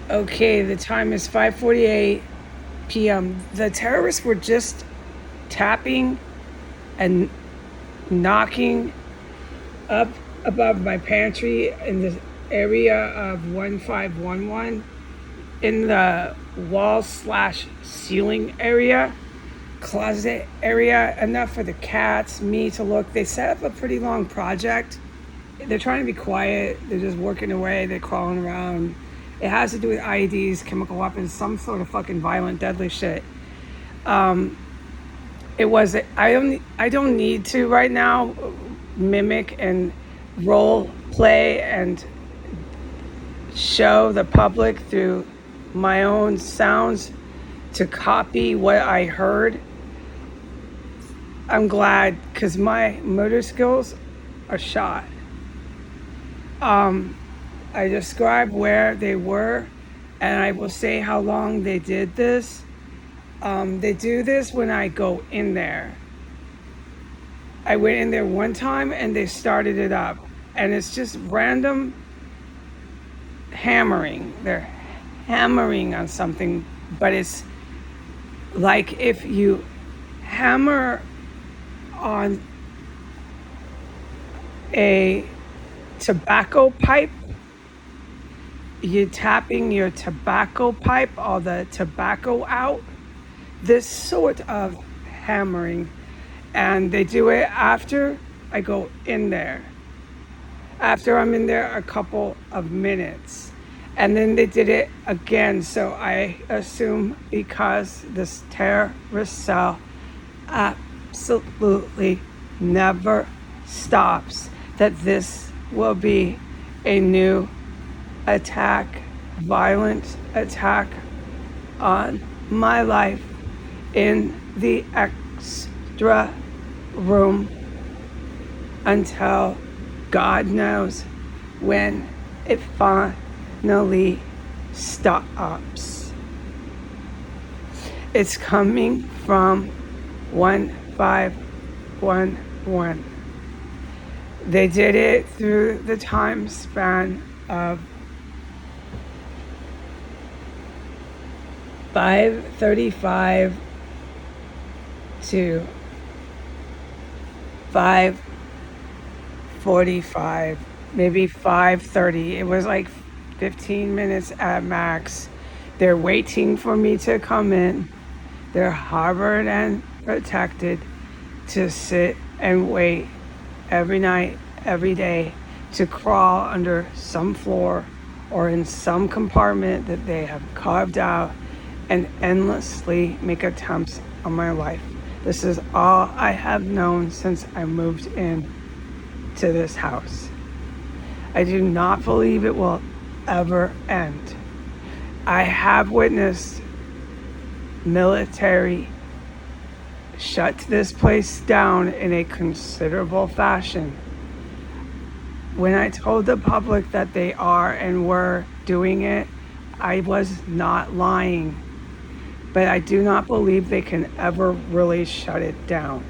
Okay, the time is 5:48 p.m. The terrorists were just tapping and knocking up above my pantry in the area of 1511 in the wall slash ceiling area, closet area, enough for the cats, me to look. They set up a pretty long project. They're trying to be quiet. They're just working away. They're crawling around. It has to do with IEDs, chemical weapons, some sort of fucking violent, deadly shit. It was. I don't need to right now mimic and role play and show the public through my own sounds to copy what I heard. I'm glad because my motor skills are shot. I describe where they were, and I will say how long they did this. They do this when I go in there. I went in there one time and they started it up, and it's just random hammering. They're hammering on something, but it's like if you hammer on a tobacco pipe, you're tapping your tobacco pipe, all the tobacco out. This sort of hammering, and they do it after I go in there. After I'm in there a couple of minutes, and then they did it again. So I assume because this terrorist cell absolutely never stops, that this will be a new attack, violent attack on my life in the extra room until God knows when it finally stops. It's coming from 1511. They did it through the time span of 5:35 to 5:45, maybe 5:30. It was like 15 minutes at max. They're waiting for me to come in. They're harbored and protected to sit and wait every night, every day, to crawl under some floor or in some compartment that they have carved out and endlessly make attempts on my life. This is all I have known since I moved in to this house. I do not believe it will ever end. I have witnessed military shut this place down in a considerable fashion. When I told the public that they are and were doing it, I was not lying. But I do not believe they can ever really shut it down.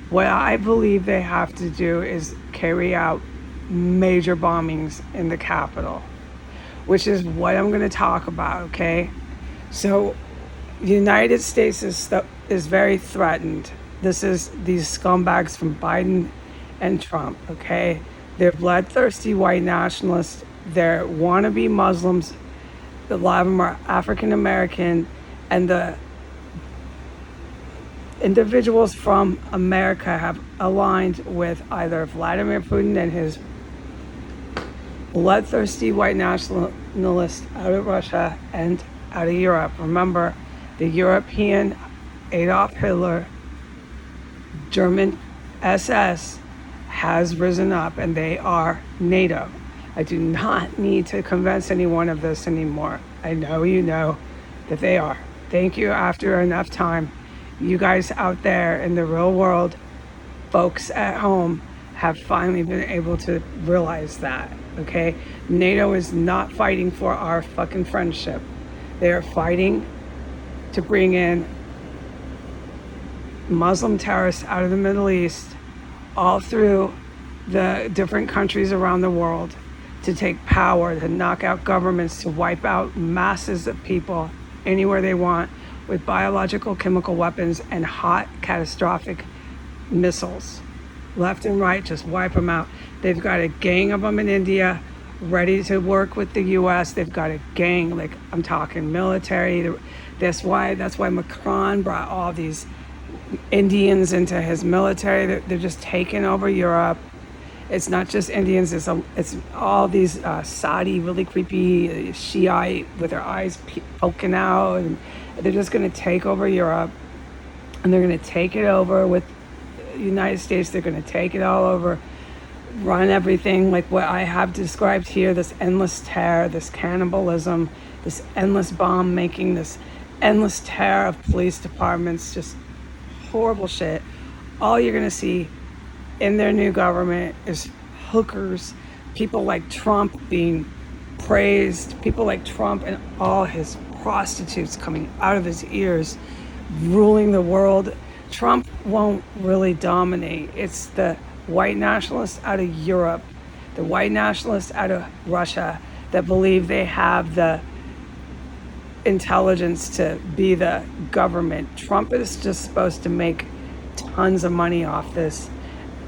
What I believe they have to do is carry out major bombings in the capital, which is what I'm going to talk about, okay? So the United States is very threatened. This is these scumbags from Biden and Trump, okay? They're bloodthirsty white nationalists. They're wannabe Muslims. A lot of them are African American, and the individuals from America have aligned with either Vladimir Putin and his bloodthirsty white nationalists out of Russia and out of Europe. Remember, the European Adolf Hitler, German SS has risen up, and they are NATO. I do not need to convince anyone of this anymore. I know you know that they are. Thank you. After enough time, you guys out there in the real world, folks at home, have finally been able to realize that, okay? NATO is not fighting for our fucking friendship. They are fighting to bring in Muslim terrorists out of the Middle East, all through the different countries around the world, to take power, to knock out governments, to wipe out masses of people anywhere they want with biological, chemical weapons and hot, catastrophic missiles. Left and right, just wipe them out. They've got a gang of them in India ready to work with the US. They've got a gang, like I'm talking military. That's why Macron brought all these Indians into his military. They're just taking over Europe. It's not just Indians, it's all these Saudi, really creepy Shiite with their eyes poking out. And they're just going to take over Europe, and they're going to take it over with the United States. They're going to take it all over, run everything like what I have described here, this endless terror, this cannibalism, this endless bomb making, this endless terror of police departments, just horrible shit. All you're going to see in their new government is hookers, people like Trump being praised, people like Trump and all his prostitutes coming out of his ears, ruling the world. Trump won't really dominate. It's the white nationalists out of Europe, the white nationalists out of Russia that believe they have the intelligence to be the government. Trump is just supposed to make tons of money off this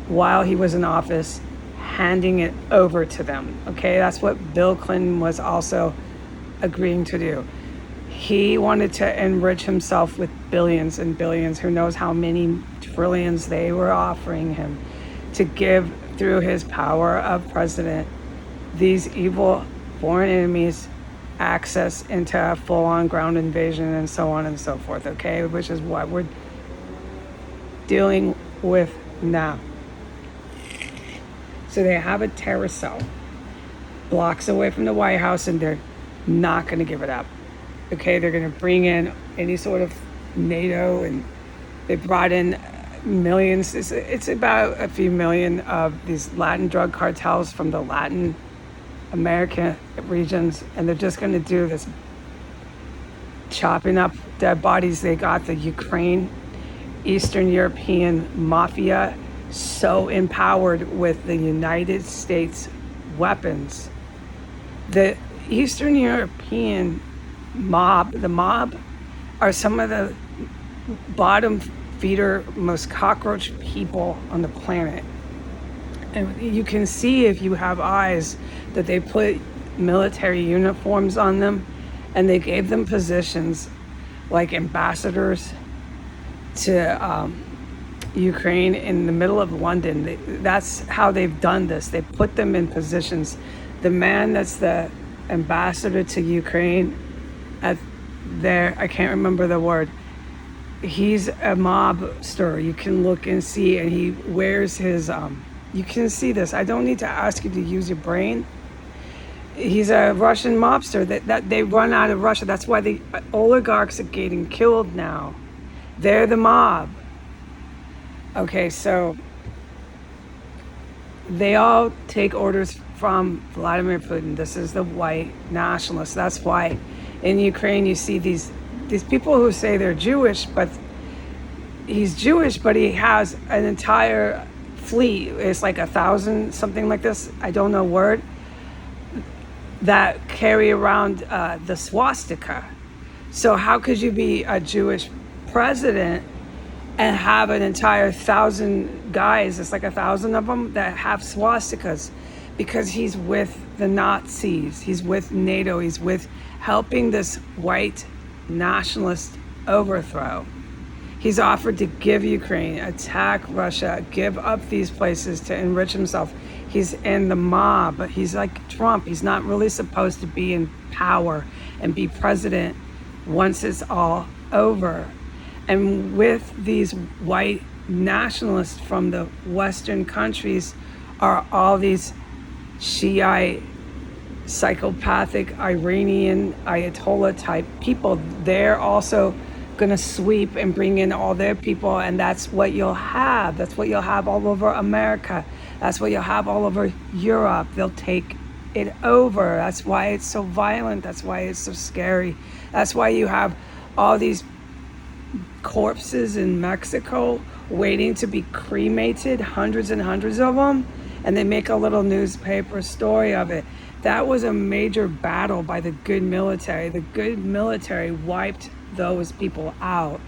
while he was in office, handing it over to them. Okay, that's what Bill Clinton was also agreeing to do. He wanted to enrich himself with billions and billions, who knows how many trillions they were offering him to give through his power of president these evil foreign enemies access into a full-on ground invasion and so on and so forth, okay, which is what we're dealing with now. So they have a terror cell blocks away from the White House, and they're not going to give it up. Okay, they're going to bring in any sort of NATO, and they brought in millions. It's about a few million of these Latin drug cartels from the Latin American regions, and they're just going to do this chopping up dead bodies. They got the Ukraine, Eastern European mafia so empowered with the United States weapons. The Eastern European the mob are some of the bottom feeder, most cockroach people on the planet. And you can see, if you have eyes, that they put military uniforms on them, and they gave them positions like ambassadors to Ukraine in the middle of London. That's how they've done this. They put them in positions. The man that's the ambassador to Ukraine at there, I can't remember the word. He's a mobster. You can look and see, and he wears his, you can see this. I don't need to ask you to use your brain. He's a Russian mobster that they run out of Russia. That's why the oligarchs are getting killed now. They're the mob. Okay, so they all take orders from Vladimir Putin. This is the white nationalists. That's why in Ukraine you see these people who say they're Jewish, but he's Jewish, but he has an entire fleet. It's like 1,000, something like this. I don't know word, that carry around the swastika. So how could you be a Jewish president and have an entire 1,000 guys, it's like 1,000 of them, that have swastikas? Because he's with the Nazis, he's with NATO, he's with helping this white nationalist overthrow. He's offered to give Ukraine, attack Russia, give up these places to enrich himself. He's in the mob. He's like Trump. He's not really supposed to be in power and be president once it's all over. And with these white nationalists from the Western countries are all these Shiite, psychopathic, Iranian, Ayatollah type people. They're also going to sweep and bring in all their people, and that's what you'll have. That's what you'll have all over America. That's what you'll have all over Europe. They'll take it over. That's why it's so violent. That's why it's so scary. That's why you have all these corpses in Mexico waiting to be cremated, hundreds and hundreds of them, and they make a little newspaper story of it. That was a major battle by the good military. The good military wiped those people out.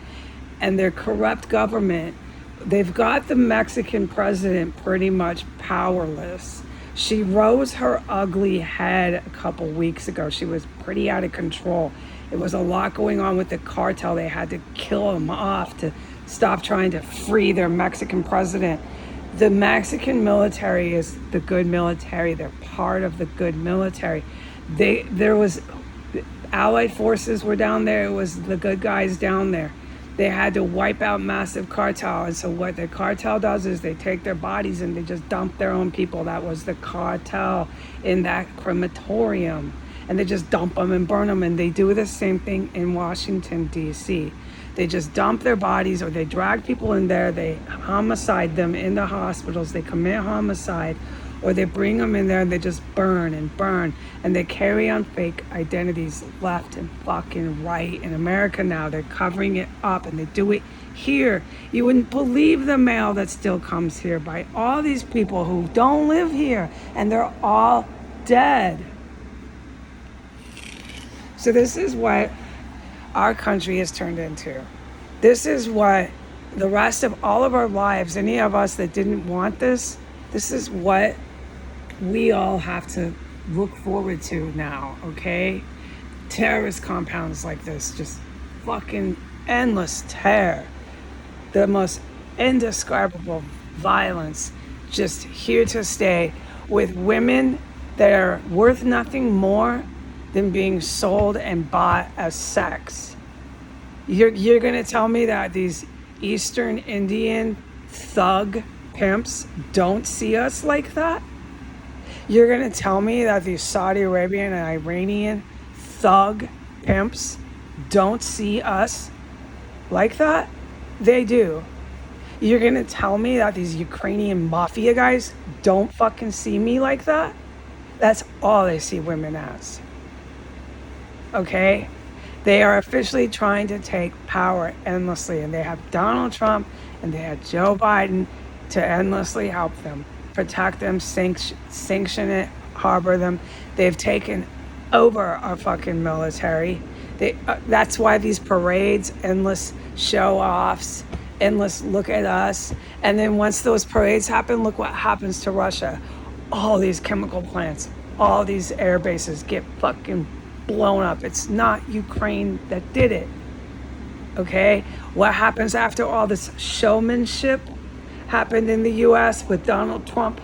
And their corrupt government, they've got the Mexican president pretty much powerless. She rose her ugly head a couple weeks ago. She was pretty out of control. It was a lot going on with the cartel. They had to kill him off to stop trying to free their Mexican president. The Mexican military is the good military. They're part of the good military. There was Allied forces were down there. It was the good guys down there. They had to wipe out massive cartel. And so what the cartel does is they take their bodies and they just dump their own people. That was the cartel in that crematorium. And they just dump them and burn them. And they do the same thing in Washington, D.C. They just dump their bodies, or they drag people in there. They homicide them in the hospitals. They commit homicide, or they bring them in there and they just burn and burn. And they carry on fake identities left and fucking right. In America now, they're covering it up, and they do it here. You wouldn't believe the mail that still comes here by all these people who don't live here, and they're all dead. So this is what our country has turned into. This is what the rest of all of our lives, any of us that didn't want this, this is what we all have to look forward to now, okay? Terrorist compounds like this, just fucking endless terror. The most indescribable violence, just here to stay, with women that are worth nothing more than being sold and bought as sex. You're gonna tell me that these Eastern Indian thug pimps don't see us like that? You're gonna tell me that these Saudi Arabian and Iranian thug pimps don't see us like that? They do. You're gonna tell me that these Ukrainian mafia guys don't fucking see me like that? That's all they see women as. Okay? They are officially trying to take power endlessly, and they have Donald Trump and they have Joe Biden to endlessly help them, protect them, sanction it, harbor them. They've taken over our fucking military. That's why these parades, endless show-offs, endless look at us. And then once those parades happen, look what happens to Russia. All these chemical plants, all these air bases get fucking blown up. It's not Ukraine that did it. Okay? What happens after all this showmanship happened in the US with Donald Trump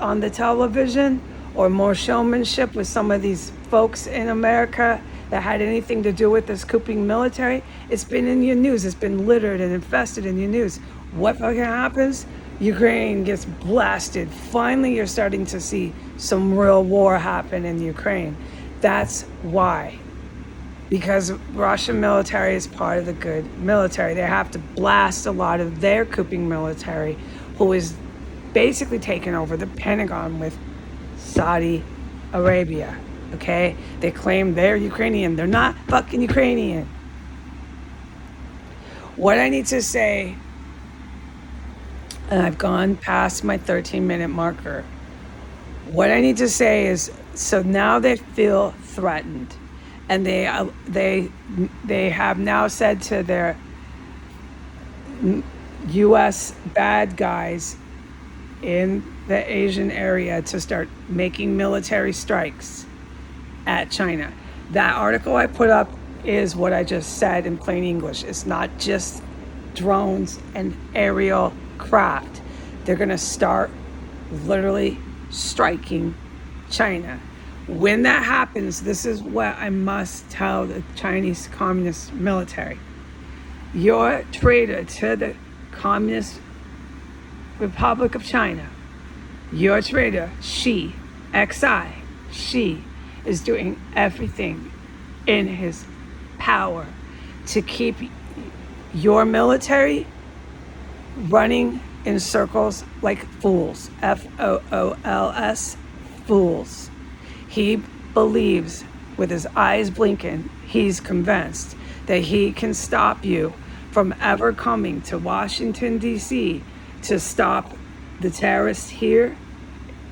on the television, or more showmanship with some of these folks in America that had anything to do with this cooping military? It's been in your news. It's been littered and infested in your news. What fucking happens? Ukraine gets blasted. Finally, you're starting to see some real war happen in Ukraine. That's why. Because Russian military is part of the good military. They have to blast a lot of their cooping military, who is basically taking over the Pentagon with Saudi Arabia. Okay? They claim they're Ukrainian. They're not fucking Ukrainian. What I need to say, and I've gone past my 13-minute marker. What I need to say is, so now they feel threatened, and they have now said to their U.S. bad guys in the Asian area to start making military strikes at China. That article I put up is what I just said in plain English. It's not just drones and aerial craft. They're going to start literally striking China. When that happens, this is what I must tell the Chinese Communist military. You're traitor to the Communist Republic of China. Your traitor, Xi, Xi, Xi, is doing everything in his power to keep your military running in circles like fools. F-O-O-L-S, fools. He believes, with his eyes blinking, he's convinced that he can stop you from ever coming to Washington, D.C. to stop the terrorists here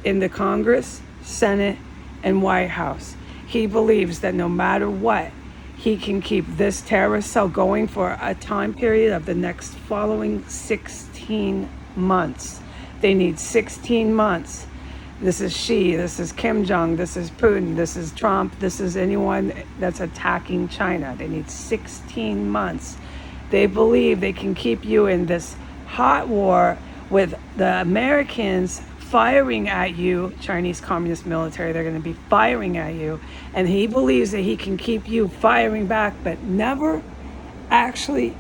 in the Congress, Senate, and White House. He believes that no matter what, he can keep this terrorist cell going for a time period of the next following 16 months. They need 16 months. This is Xi, this is Kim Jong, this is Putin, this is Trump, this is anyone that's attacking China. They need 16 months. They believe they can keep you in this hot war with the Americans firing at you, Chinese Communist military, they're going to be firing at you. And he believes that he can keep you firing back, but never actually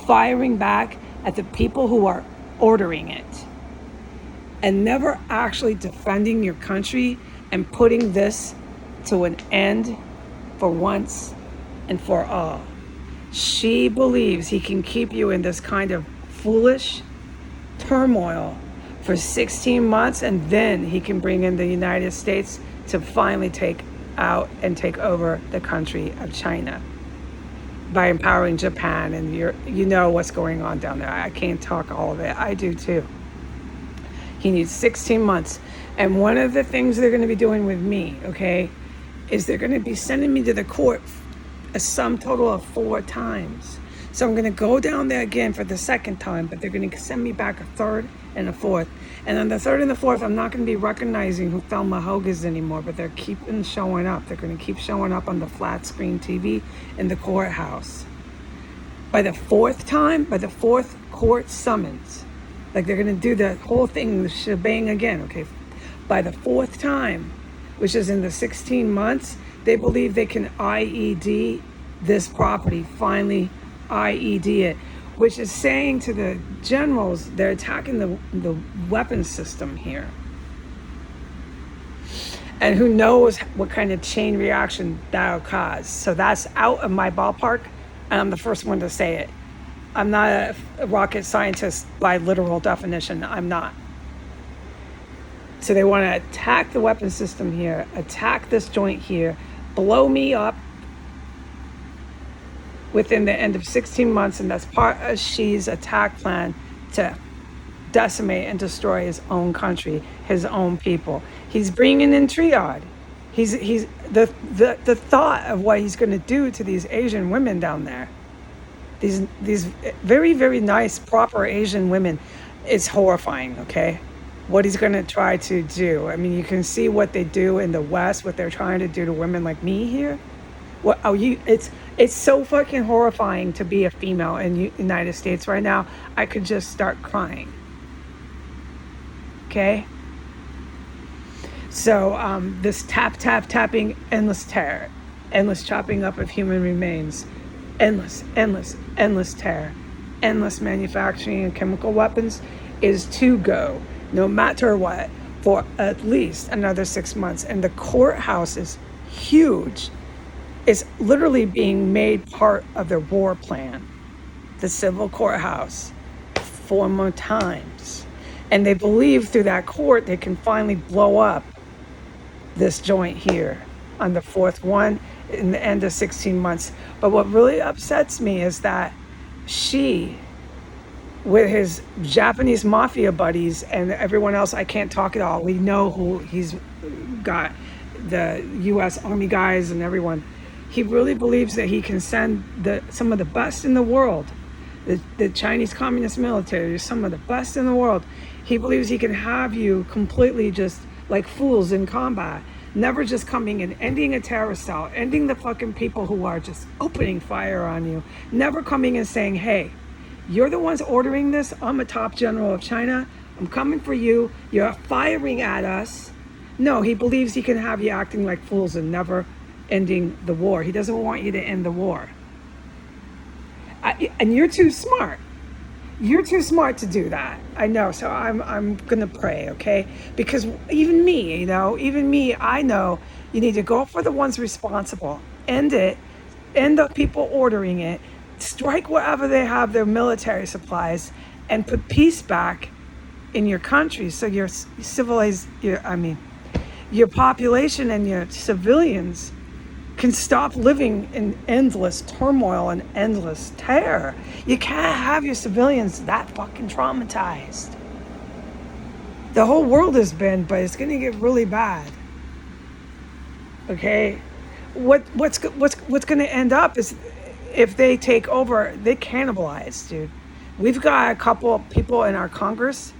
firing back at the people who are ordering it. And never actually defending your country and putting this to an end for once and for all. She believes he can keep you in this kind of foolish turmoil for 16 months, and then he can bring in the United States to finally take out and take over the country of China by empowering Japan. And you know what's going on down there. I can't talk all of it. I do too. He needs 16 months. And one of the things they're going to be doing with me, okay, is they're going to be sending me to the court a sum total of 4 times. So I'm going to go down there again for the second time, but they're going to send me back a third and a fourth. And on the third and the fourth, I'm not going to be recognizing who Thelma Hogue is anymore, but they're keeping showing up. They're going to keep showing up on the flat screen TV in the courthouse. By the fourth time, by the fourth court summons, like they're going to do the whole thing, the shebang again, okay? By the fourth time, which is in the 16 months, they believe they can IED this property, finally IED it, which is saying to the generals they're attacking the weapons system here. And who knows what kind of chain reaction that'll cause. So that's out of my ballpark, and I'm the first one to say it. I'm not a rocket scientist by literal definition. I'm not. So they want to attack the weapon system here, attack this joint here, blow me up within the end of 16 months, and that's part of Xi's attack plan to decimate and destroy his own country, his own people. He's bringing in triad. He's the thought of what he's going to do to these Asian women down there. These very, very nice, proper Asian women is horrifying, okay? What he's going to try to do. I mean, you can see what they do in the West, what they're trying to do to women like me here. It's so fucking horrifying to be a female in the United States right now. I could just start crying. Okay? So this tapping, endless terror, endless chopping up of human remains, endless terror, endless manufacturing of chemical weapons is to go, no matter what, for at least another 6 months. And the courthouse is huge. It's literally being made part of their war plan. The civil courthouse, 4 more times. And they believe through that court they can finally blow up this joint here on the fourth one in the end of 16 months. But what really upsets me is that Xi, with his Japanese mafia buddies and everyone else, I can't talk at all. We know who he's got, the U.S. Army guys and everyone. He really believes that he can send some of the best in the world, the Chinese Communist military, some of the best in the world. He believes he can have you completely just like fools in combat, never just coming and ending a terrorist cell, ending the fucking people who are just opening fire on you, never coming and saying, hey, you're the ones ordering this. I'm a top general of China. I'm coming for you. You're firing at us. No, he believes he can have you acting like fools and never ending the war. He doesn't want you to end the war. And you're too smart. You're too smart to do that. I know. So I'm going to pray, okay? Because even me, I know you need to go for the ones responsible. End it. End the people ordering it. Strike wherever they have their military supplies and put peace back in your country so your population and your civilians can stop living in endless turmoil and endless terror. You can't have your civilians that fucking traumatized. The whole world has been, but it's going to get really bad. Okay, what's going to end up is if they take over, they cannibalize, dude. We've got a couple of people in our Congress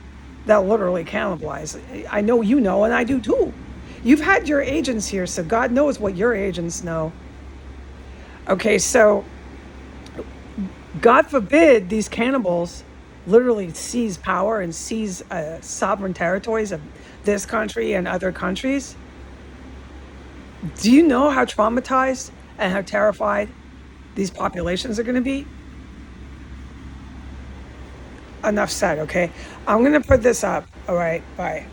that literally cannibalize. I know you know, and I do too. You've had your agents here, so God knows what your agents know. Okay, so God forbid these cannibals literally seize power and seize sovereign territories of this country and other countries. Do you know how traumatized and how terrified these populations are going to be? Enough said, okay? I'm going to put this up. All right, bye.